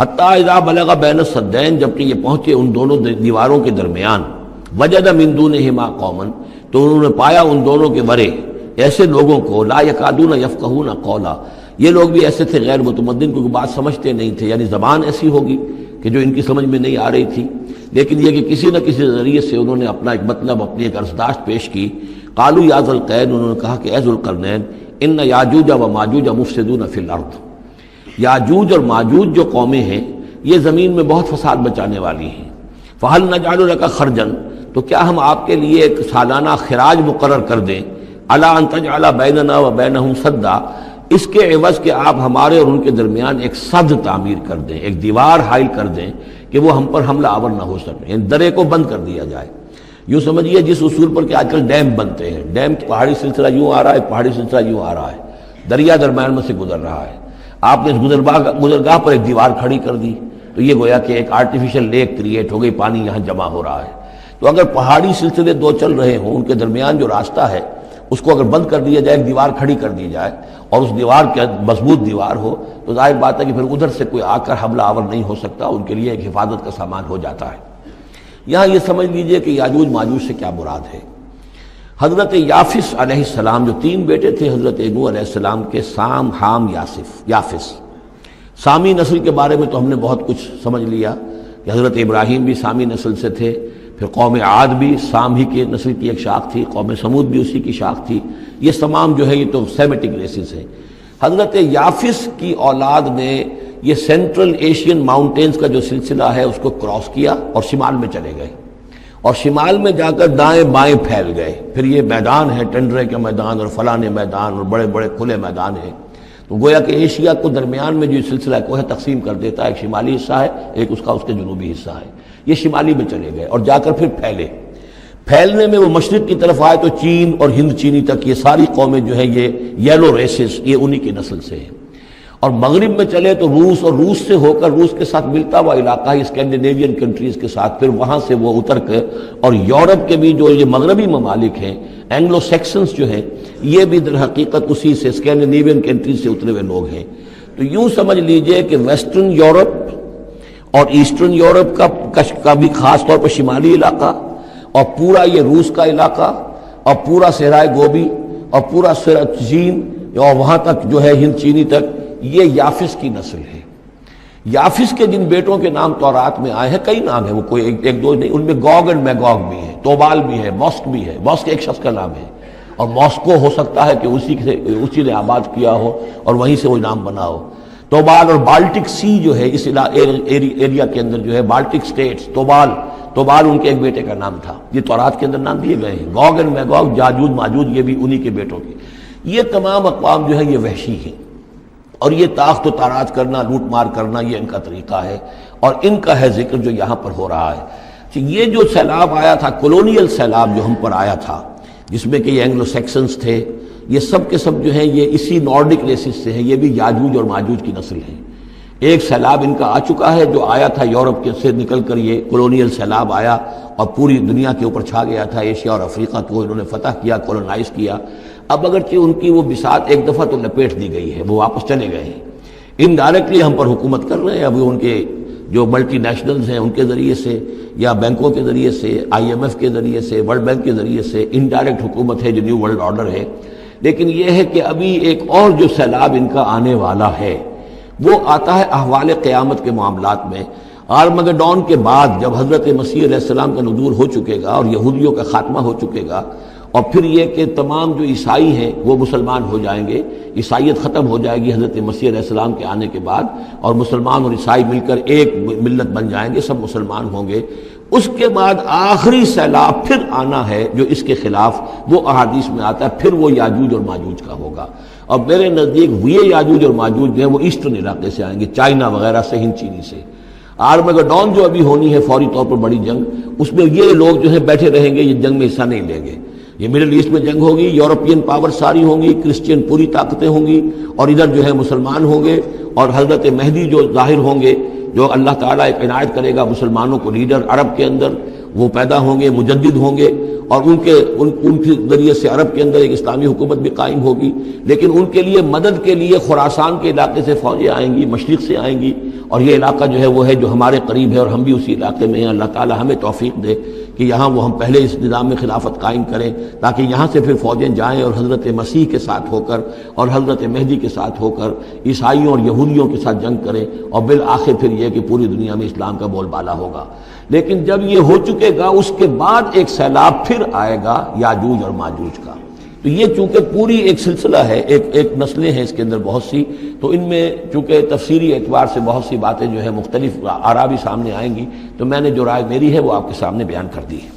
حتیٰ اذا بلغ بین السدین، جبکہ یہ پہنچے ان دونوں دیواروں کے درمیان، وجد من دونہما قوما، تو انہوں نے پایا ان دونوں کے ورے ایسے لوگوں کو، لا یکادون یفقہون قولا، یہ لوگ بھی ایسے تھے غیر متمدن، کیونکہ بات سمجھتے نہیں تھے، یعنی زبان ایسی ہوگی کہ جو ان کی سمجھ میں نہیں آ رہی تھی، لیکن یہ کہ کسی نہ کسی ذریعے سے انہوں نے اپنا ایک مطلب، اپنی ایک عرضداشت پیش کی۔ قالوا یا ذا القرنین، انہوں نے کہا کہ اے ذو القرنین، ان یاجوج و ماجوج مفسدون فی الارض، یاجوج اور ماجوج جو قومیں ہیں یہ زمین میں بہت فساد مچانے والی ہیں۔ فہل نجعل لک خرجا، تو کیا ہم آپ کے لیے ایک سالانہ خراج مقرر کر دیں، الی ان تجعل بیننا و بینہم سدا، اس کے عوض کہ آپ ہمارے اور ان کے درمیان ایک سد تعمیر کر دیں، ایک دیوار حائل کر دیں کہ وہ ہم پر حملہ آور نہ ہو سکے، یعنی درے کو بند کر دیا جائے۔ یوں سمجھیے جس اصول پر کہ آج کل ڈیم بنتے ہیں، ڈیم پہاڑی سلسلہ یوں آ رہا ہے، پہاڑی سلسلہ یوں آ رہا ہے، دریا درمیان میں سے گزر رہا ہے، آپ نے اس گزرگاہ پر ایک دیوار کھڑی کر دی تو یہ گویا کہ ایک آرٹیفیشل لیک کریٹ ہو گئی، پانی یہاں جمع ہو رہا ہے۔ تو اگر پہاڑی سلسلے دو چل رہے ہوں، ان کے درمیان جو راستہ ہے اس کو اگر بند کر دیا جائے، ایک دیوار کھڑی کر دی جائے اور اس دیوار کے مضبوط دیوار ہو، تو ظاہر بات ہے کہ پھر ادھر سے کوئی آ کر حملہ آور نہیں ہو سکتا، ان کے لیے ایک حفاظت کا سامان ہو جاتا ہے۔ یہاں یہ سمجھ لیجئے کہ یاجوج ماجوج سے کیا مراد ہے۔ حضرت یافس علیہ السلام، جو تین بیٹے تھے حضرت نوح علیہ السلام کے، سام، حام، یافس۔ سامی نسل کے بارے میں تو ہم نے بہت کچھ سمجھ لیا کہ حضرت ابراہیم بھی سامی نسل سے تھے، پھر قوم عاد بھی سام ہی کی نسل کی ایک شاخ تھی، قوم سمود بھی اسی کی شاخ تھی، یہ تمام جو ہے یہ تو سیمیٹک ریسز ہیں۔ حضرت یافس کی اولاد نے یہ سینٹرل ایشین ماؤنٹینز کا جو سلسلہ ہے اس کو کراس کیا اور شمال میں چلے گئے، اور شمال میں جا کر دائیں بائیں پھیل گئے، پھر یہ میدان ہے ٹنڈرے کے میدان اور فلانے میدان اور بڑے بڑے کھلے میدان ہیں، تو گویا کہ ایشیا کو درمیان میں جو سلسلہ کوہ تقسیم کر دیتا ہے، ایک شمالی حصہ ہے، ایک اس کے جنوبی حصہ ہے، یہ شمالی میں چلے گئے اور جا کر پھر پھیلنے میں وہ مشرق کی طرف آئے تو چین اور ہند چینی تک یہ ساری قومیں جو ہیں یہ یلو ریسز، یہ انہی کی نسل سے ہیں، اور مغرب میں چلے تو روس، اور روس سے ہو کر روس کے ساتھ ملتا ہوا علاقہ ہے اسکینڈینیوین کنٹریز کے ساتھ، پھر وہاں سے وہ اتر کر، اور یورپ کے بھی جو یہ مغربی ممالک ہیں، اینگلو سیکسنز جو ہیں، یہ بھی در حقیقت اسی سے اسکینڈینیوین کنٹریز سے اترے ہوئے لوگ ہیں۔ تو یوں سمجھ لیجئے کہ ویسٹرن یورپ اور ایسٹرن یورپ کا بھی خاص طور پر شمالی علاقہ، اور پورا یہ روس کا علاقہ، اور پورا صحرائے گوبی، اور پورا چین، اور وہاں تک جو ہے ہند چینی تک، یہ یافس کی نسل ہے۔ یافس کے جن بیٹوں کے نام تورات میں آئے ہیں، کئی نام ہیں، وہ کوئی ایک دو نہیں، ان میں گوگ اینڈ میگوگ بھی ہے، توبال بھی ہے، موسک بھی ہے، موسک ایک شخص کا نام ہے، اور موسکو ہو سکتا ہے کہ اسی نے آباد کیا ہو اور وہیں سے وہ نام بنا ہو۔ توبال اور بالٹک سی جو ہے اس ایریا کے اندر جو ہے، بالٹک سٹیٹس، توبال ان کے ایک بیٹے کا نام تھا، یہ تورات کے اندر نام دیے گئے ہیں۔ گوگ اینڈ میگوگ، یاجوج ماجوج، یہ بھی انہی کے بیٹوں کے۔ یہ تمام اقوام جو ہے یہ وحشی ہیں، اور یہ تاخت و تاراج کرنا، لوٹ مار کرنا، یہ ان کا طریقہ ہے، اور ان کا ہے ذکر جو یہاں پر ہو رہا ہے کہ یہ جو سیلاب آیا تھا، کولونیل سیلاب جو ہم پر آیا تھا، جس میں کہ یہ اینگلو سیکسنز تھے، یہ سب کے سب جو ہیں یہ اسی نارڈک ریسز سے ہیں، یہ بھی یاجوج اور ماجوج کی نسل ہیں۔ ایک سیلاب ان کا آ چکا ہے جو آیا تھا یورپ کے سے نکل کر، یہ کولونیل سیلاب آیا اور پوری دنیا کے اوپر چھا گیا تھا، ایشیا اور افریقہ کو انہوں نے فتح کیا، کولونائز کیا۔ اب اگرچہ ان کی وہ بساط ایک دفعہ تو لپیٹ دی گئی ہے، وہ واپس چلے گئے ہیں، انڈائریکٹلی ہم پر حکومت کر رہے ہیں، اب ان کے جو ملٹی نیشنلز ہیں ان کے ذریعے سے، یا بینکوں کے ذریعے سے، IMF کے ذریعے سے، ورلڈ بینک کے ذریعے سے انڈائریکٹ حکومت ہے جو نیو ورلڈ آرڈر ہے۔ لیکن یہ ہے کہ ابھی ایک اور جو سیلاب ان کا آنے والا ہے وہ آتا ہے احوال قیامت کے معاملات میں۔ آرمگڈون کے بعد جب حضرت مسیح علیہ السلام کا نزول ہو چکے گا اور یہودیوں کا خاتمہ ہو چکے گا، اور پھر یہ کہ تمام جو عیسائی ہیں وہ مسلمان ہو جائیں گے، عیسائیت ختم ہو جائے گی حضرت مسیح علیہ السلام کے آنے کے بعد، اور مسلمان اور عیسائی مل کر ایک ملت بن جائیں گے، سب مسلمان ہوں گے۔ اس کے بعد آخری سیلاب پھر آنا ہے جو اس کے خلاف، وہ احادیث میں آتا ہے، پھر وہ یاجوج اور ماجوج کا ہوگا۔ اور میرے نزدیک یہ یاجوج اور ماجوج جو ہیں وہ ایسٹرن علاقے سے آئیں گے، چائنا وغیرہ سے، ہند چینی سے۔ آرمگڈون جو ابھی ہونی ہے فوری طور پر بڑی جنگ، اس میں یہ لوگ جو ہیں بیٹھے رہیں گے، یہ جنگ میں حصہ نہیں لیں گے۔ یہ مڈل ایسٹ میں جنگ ہوگی، یورپین پاور ساری ہوں گی، کرسچین پوری طاقتیں ہوں گی، اور ادھر جو ہے مسلمان ہوں گے، اور حضرت مہدی جو ظاہر ہوں گے، جو اللہ تعالیٰ ایک عنایت کرے گا مسلمانوں کو لیڈر عرب کے اندر، وہ پیدا ہوں گے، مجدد ہوں گے، اور ان کے ذریعے سے عرب کے اندر ایک اسلامی حکومت بھی قائم ہوگی، لیکن ان کے لیے مدد کے لیے خراسان کے علاقے سے فوجیں آئیں گی، مشرق سے آئیں گی، اور یہ علاقہ جو ہے وہ ہے جو ہمارے قریب ہے اور ہم بھی اسی علاقے میں ہیں۔ اللہ تعالی ہمیں توفیق دے کہ یہاں وہ ہم پہلے اس نظام میں خلافت قائم کریں، تاکہ یہاں سے پھر فوجیں جائیں اور حضرت مسیح کے ساتھ ہو کر اور حضرت مہدی کے ساتھ ہو کر عیسائیوں اور یہودیوں کے ساتھ جنگ کریں، اور بالآخر پھر یہ کہ پوری دنیا میں اسلام کا بول بالا ہوگا۔ لیکن جب یہ ہو چکے گا، اس کے بعد ایک سیلاب پھر آئے گا یاجوج اور ماجوج کا۔ تو یہ چونکہ پوری ایک سلسلہ ہے، ایک نسلیں ہیں اس کے اندر بہت سی، تو ان میں چونکہ تفسیری اعتبار سے بہت سی باتیں جو ہے مختلف آراء بھی سامنے آئیں گی، تو میں نے جو رائے میری ہے وہ آپ کے سامنے بیان کر دی ہے۔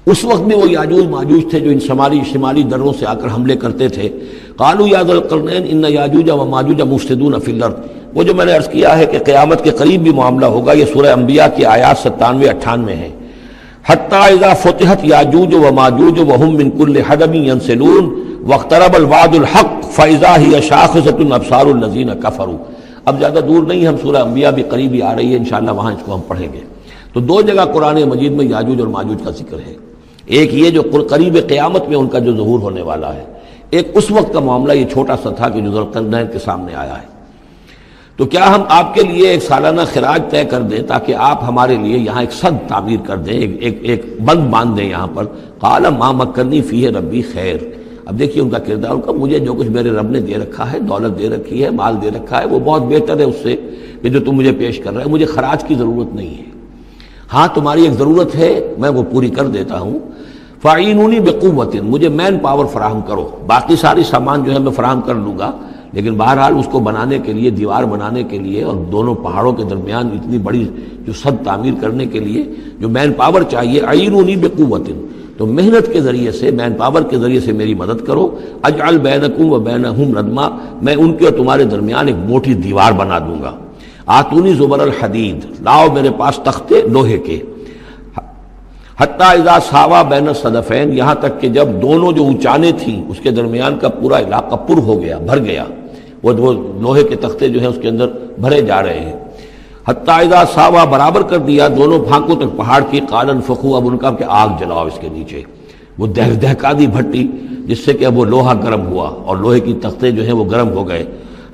اس وقت میں وہ یاجوج ماجوج تھے جو ان شمالی دروں سے آ کر حملے کرتے تھے۔ قالوا یا ذا القرنین ان یاجوج و ماجوج مفسدون فی الارض، وہ جو میں نے عرض کیا ہے کہ قیامت کے قریب بھی معاملہ ہوگا، یہ سورہ انبیاء کی آیات 97-98 ہیں۔ حتی اذا فتحت یاجوج و ماجوج وهم من کل حدب ینسلون واقترب الوعد الحق فاذا هی شاخصۃ ابصار الذین کفروا۔ اب زیادہ دور نہیں، ہم سورہ انبیاء بھی قریب ہی آ رہی ہے، انشاءاللہ وہاں اس کو ہم پڑھیں گے۔ تو دو جگہ قرآن مجید میں یاجوج اور ماجوج کا ذکر ہے، ایک یہ جو قریب قیامت میں ان کا جو ظہور ہونے والا ہے، ایک اس وقت کا معاملہ یہ چھوٹا سا تھا کہ جو ذوالقرنین کے سامنے آیا ہے۔ تو کیا ہم آپ کے لیے ایک سالانہ خراج طے کر دیں تاکہ آپ ہمارے لیے یہاں ایک سد تعمیر کر دیں، ایک بند باندھ دیں یہاں پر؟ قال ما مکنی فیہ ربی خیر۔ اب دیکھیے ان کا کردار، ان کا مجھے جو کچھ میرے رب نے دے رکھا ہے، دولت دے رکھی ہے، مال دے رکھا ہے، وہ بہت بہتر ہے اس سے کہ جو تم مجھے پیش کر رہے ہیں، مجھے خراج کی ضرورت نہیں ہے۔ ہاں تمہاری ایک ضرورت ہے، میں وہ پوری کر دیتا ہوں۔ فاعینونی بقوت، مجھے مین پاور فراہم کرو، باقی ساری سامان جو ہے میں فراہم کر لوں گا، لیکن بہرحال اس کو بنانے کے لیے، دیوار بنانے کے لیے اور دونوں پہاڑوں کے درمیان اتنی بڑی جو سد تعمیر کرنے کے لیے جو مین پاور چاہیے، اعینونی بقوت، تو محنت کے ذریعے سے، مین پاور کے ذریعے سے میری مدد کرو۔ اجعل بینکم و بینہم ردما، میں ان کے اور تمہارے درمیان ایک موٹی دیوار بنا دوں گا۔ آتونی زبر الحدید، لاؤ میرے پاس تختے لوہے کے۔ حتی اذا ساوا بین الصدفین، یہاں تک کہ جب دونوں جو اونچانے تھیں اس کے درمیان کا پورا علاقہ پر ہو گیا، بھر گیا، وہ لوہے کے تختے جو ہیں اس کے اندر بھرے جا رہے ہیں۔ حتی اذا ساوا، برابر کر دیا دونوں پھانکوں تک پہاڑ کی، قال انفخوا، اب ان کا کہ آگ جلاؤ اس کے نیچے، وہ دہکا دی بھٹی جس سے کہ اب وہ لوہا گرم ہوا اور لوہے کی تختے جو ہیں وہ گرم ہو گئے۔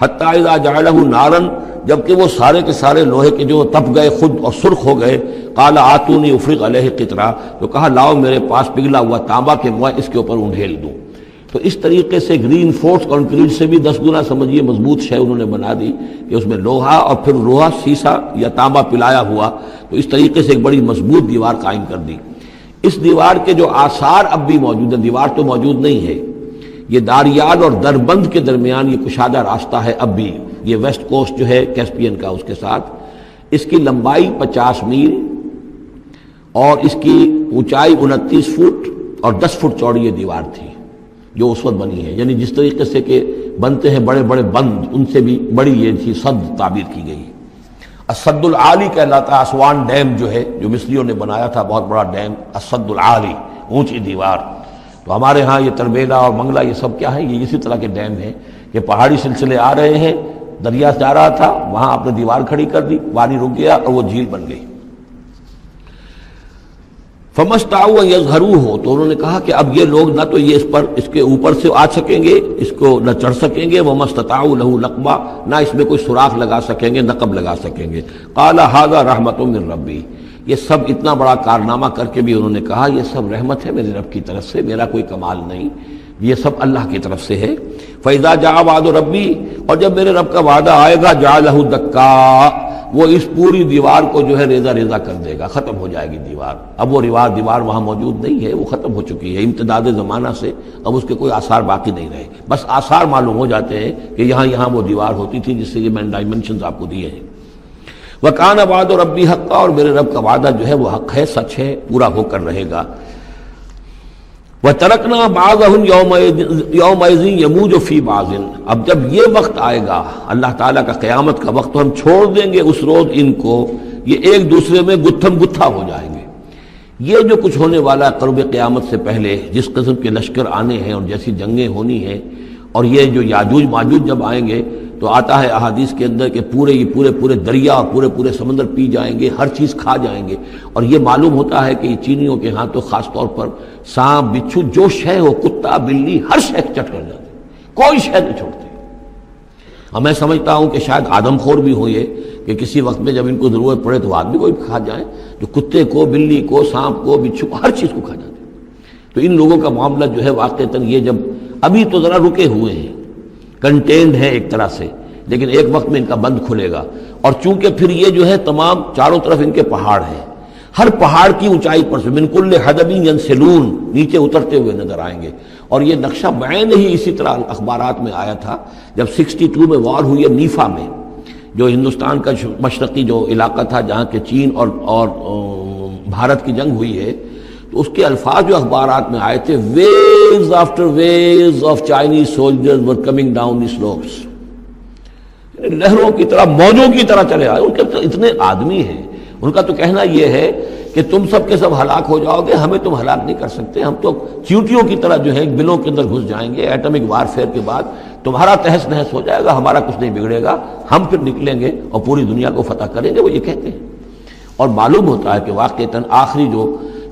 حتی اذا جعلہ نارا، جبکہ وہ سارے کے سارے لوہے کے جو تپ گئے خود اور سرخ ہو گئے۔ قال آتونی افرغ علیہ قطرہ، تو کہا لاؤ میرے پاس پگھلا ہوا تانبا کہ میں اس کے اوپر انڈھیل دوں۔ تو اس طریقے سے گرین فورس کنکریٹ سے بھی 10 گنا سمجھیے مضبوط شے انہوں نے بنا دی کہ اس میں لوہا اور پھر لوہا سیسا یا تانبا پلایا ہوا، تو اس طریقے سے ایک بڑی مضبوط دیوار قائم کر دی۔ اس دیوار کے جو آثار اب بھی موجود ہیں، دیوار تو موجود نہیں ہے، یہ داریال اور دربند کے درمیان یہ کشادہ راستہ ہے اب بھی، یہ ویسٹ کوسٹ جو ہے کیسپین کا، اس کے ساتھ اس کی لمبائی 50 میل اور اس کی اونچائی 29 فٹ اور 10 فٹ چوڑی یہ دیوار تھی جو اس وقت بنی ہے، یعنی جس طریقے سے کہ بنتے ہیں بڑے بڑے بند، ان سے بھی بڑی یہ تھی سد تعبیر کی گئی۔ السد العالی کہلاتا ہے اسوان ڈیم جو ہے، جو مصریوں نے بنایا تھا، بہت بڑا ڈیم، السد العالی، اونچی دیوار۔ تو ہمارے ہاں یہ تربیلا اور منگلا یہ سب کیا ہے، یہ اسی طرح کے ڈیم ہیں کہ پہاڑی سلسلے آ رہے ہیں، دریا جا رہا تھا، وہاں آپ نے دیوار کھڑی کر دی، پانی رک گیا اور وہ جھیل بن گئی۔ فَمَسْتَعُوا أَن يَظْهَرُوهُ، تو انہوں نے کہا کہ اب یہ لوگ نہ تو یہ اس کے اوپر سے آ سکیں گے، اس کو نہ چڑھ سکیں گے، وَمَا اسْتَطَاعُوا لَهُ نَقْبًا، نہ اس میں کوئی سوراخ لگا سکیں گے، نقب لگا سکیں گے۔ قَالَ هَذَا رَحْمَةٌ مِّن رَّبِّي، یہ سب اتنا بڑا کارنامہ کر کے بھی انہوں نے کہا یہ سب رحمت ہے میرے رب کی طرف سے، میرا کوئی کمال نہیں، یہ سب اللہ کی طرف سے ہے۔ فَإِذَا جَاءَ وَعْدُ رَبِّي، اور جب میرے رب کا وعدہ آئے گا، جَعَلَهُ دَكَّا، وہ اس پوری دیوار کو جو ہے ریزہ ریزہ کر دے گا، ختم ہو جائے گی دیوار۔ اب وہ دیوار وہاں موجود نہیں ہے، وہ ختم ہو چکی ہے امتداد زمانہ سے، اب اس کے کوئی آثار باقی نہیں رہے، بس آثار معلوم ہو جاتے ہیں کہ یہاں وہ دیوار ہوتی تھی، جس سے یہ میں نے ڈائمنشنز آپ کو دیے ہیں۔ وَكَانَ وَعْدُ رَبِّي حَقًّا، اور میرے رب کا وعدہ جو ہے وہ حق ہے، سچ ہے، پورا ہو کر رہے گا۔ وَتَرَكْنَا بَعْضَهُمْ يَوْمَئِذٍ يَمُوجُ فِي بَعْضٍ، اب جب یہ وقت آئے گا اللہ تعالیٰ کا قیامت کا وقت، تو ہم چھوڑ دیں گے اس روز ان کو، یہ ایک دوسرے میں گتھم گتھا ہو جائیں گے۔ یہ جو کچھ ہونے والا ہے قرب قیامت سے پہلے، جس قسم کے لشکر آنے ہیں اور جیسی جنگیں ہونی ہیں، اور یہ جو یاجوج ماجوج جب آئیں گے تو آتا ہے احادیث کے اندر کہ پورے دریا اور پورے سمندر پی جائیں گے، ہر چیز کھا جائیں گے. اور یہ معلوم ہوتا ہے کہ یہ چینیوں کے ہاں تو خاص طور پر سانپ بچھو جو شے ہو، کتا بلی، ہر شے چٹ کر جاتے، کوئی شے نہیں چھوڑتے. اور میں سمجھتا ہوں کہ شاید آدم خور بھی ہو یہ کہ کسی وقت میں جب ان کو ضرورت پڑے تو آدمی کو بھی کھا جائیں، جو کتے کو، بلی کو، سانپ کو، بچھو کو، ہر چیز کو کھا جاتے. تو ان لوگوں کا معاملہ جو ہے واقعتاً یہ جب ابھی تو ذرا رکے ہوئے ہیں، کنٹینڈ ہے ایک طرح سے، لیکن ایک وقت میں ان کا بند کھلے گا. اور چونکہ پھر یہ جو ہے تمام چاروں طرف ان کے پہاڑ ہیں، ہر پہاڑ کی اونچائی پر سے من کل حدب ینسلون نیچے اترتے ہوئے نظر آئیں گے. اور یہ نقشہ بعین ہی اسی طرح اخبارات میں آیا تھا جب 62 میں وار ہوئی ہے نیفا میں، جو ہندوستان کا مشرقی جو علاقہ تھا جہاں کے چین اور بھارت کی جنگ ہوئی ہے. تو اس کے الفاظ جو اخبارات میں آئے تھے، waves after waves of Chinese soldiers were coming down the slopes, لہروں کی طرح، موجوں کی طرح چلے آئے. ان کے اتنے آدمی ہیں، ان کا تو کہنا یہ ہے کہ تم سب کے سب ہلاک ہو جاؤ گے، ہمیں تم ہلاک نہیں کر سکتے، ہم تو چیونٹیوں کی طرح جو ہے بلوں کے اندر گھس جائیں گے. ایٹمک وارفیئر کے بعد تمہارا تہس نہس ہو جائے گا، ہمارا کچھ نہیں بگڑے گا، ہم پھر نکلیں گے اور پوری دنیا کو فتح کریں گے، وہ یہ کہتے ہیں. اور معلوم ہوتا ہے کہ واقعتاً آخری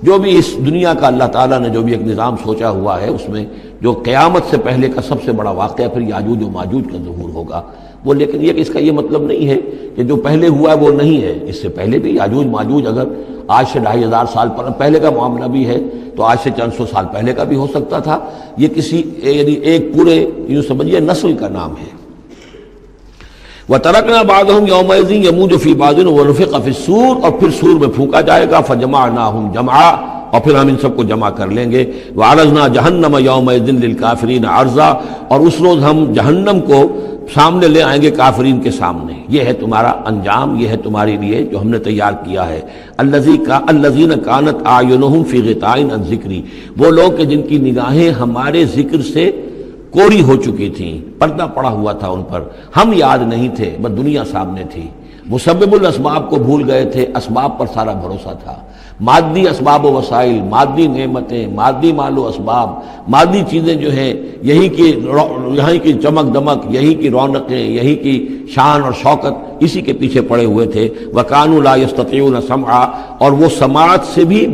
جو بھی اس دنیا کا اللہ تعالیٰ نے جو بھی ایک نظام سوچا ہوا ہے، اس میں جو قیامت سے پہلے کا سب سے بڑا واقعہ پھر یاجوج و ماجوج کا ظہور ہوگا. وہ لیکن یہ کہ اس کا یہ مطلب نہیں ہے کہ جو پہلے ہوا ہے وہ نہیں ہے، اس سے پہلے بھی یاجوج ماجوج اگر آج سے 2500 سال پہلے کا معاملہ بھی ہے تو آج سے چند سو سال پہلے کا بھی ہو سکتا تھا. یہ کسی یعنی ایک پورے یوں سمجھیے نسل کا نام ہے. وَتَرَكْنَا بَعْضَهُمْ يَوْمَئِذٍ يَمُوجُ فِي بَعْضٍ وَنُفِخَ فِي الصُّورِ، اور پھر سور میں پھونکا جائے گا. فَجَمَعْنَاهُمْ جَمْعًا، اور پھر ہم ان سب کو جمع کر لیں گے. وَعَرَضْنَا جَهَنَّمَ يَوْمَئِذٍ لِلْكَافِرِينَ عَرْضًا، اور اس روز ہم جہنم کو سامنے لے آئیں گے کافرین کے سامنے. یہ ہے تمہارا انجام، یہ ہے تمہارے لیے جو ہم نے تیار کیا ہے. الَّذِينَ كَانَتْ أَعْيُنُهُمْ فِي غِطَاءٍ عَنْ ذِكْرِي، وہ لوگ کہ جن کی نگاہیں ہمارے ذکر سے کوری ہو چکی تھیں، پردہ پڑا ہوا تھا ان پر، ہم یاد نہیں تھے، بس دنیا سامنے تھی. مسبب الاسباب کو بھول گئے تھے، اسباب پر سارا بھروسہ تھا. مادی اسباب و وسائل، مادی نعمتیں، مادی مال و اسباب، مادی چیزیں جو ہیں، یہیں کی چمک دمک، یہیں کی رونقیں، یہیں کی شان اور شوکت، اسی کے پیچھے پڑے ہوئے تھے. وَكَانُوا لَا يَسْتَطِيعُونَ سَمْعًا، اور وہ سماعت سے بھی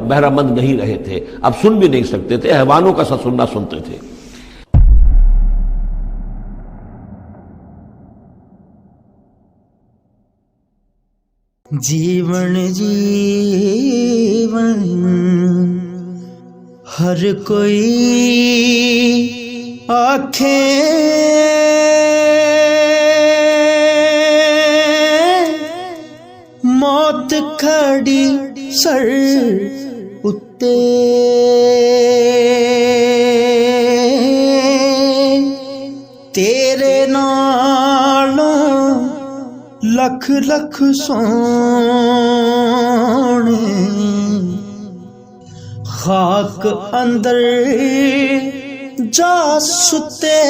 بہرہ مند نہیں رہے تھے، اب سن بھی نہیں سکتے تھے، حیوانوں کا سا سننا سنتے تھے. جیون ہر کوئی آنکھیں موت کھڑی سر اتے تیرے نالوں لکھ لکھ سونے خاک اندر جا ستے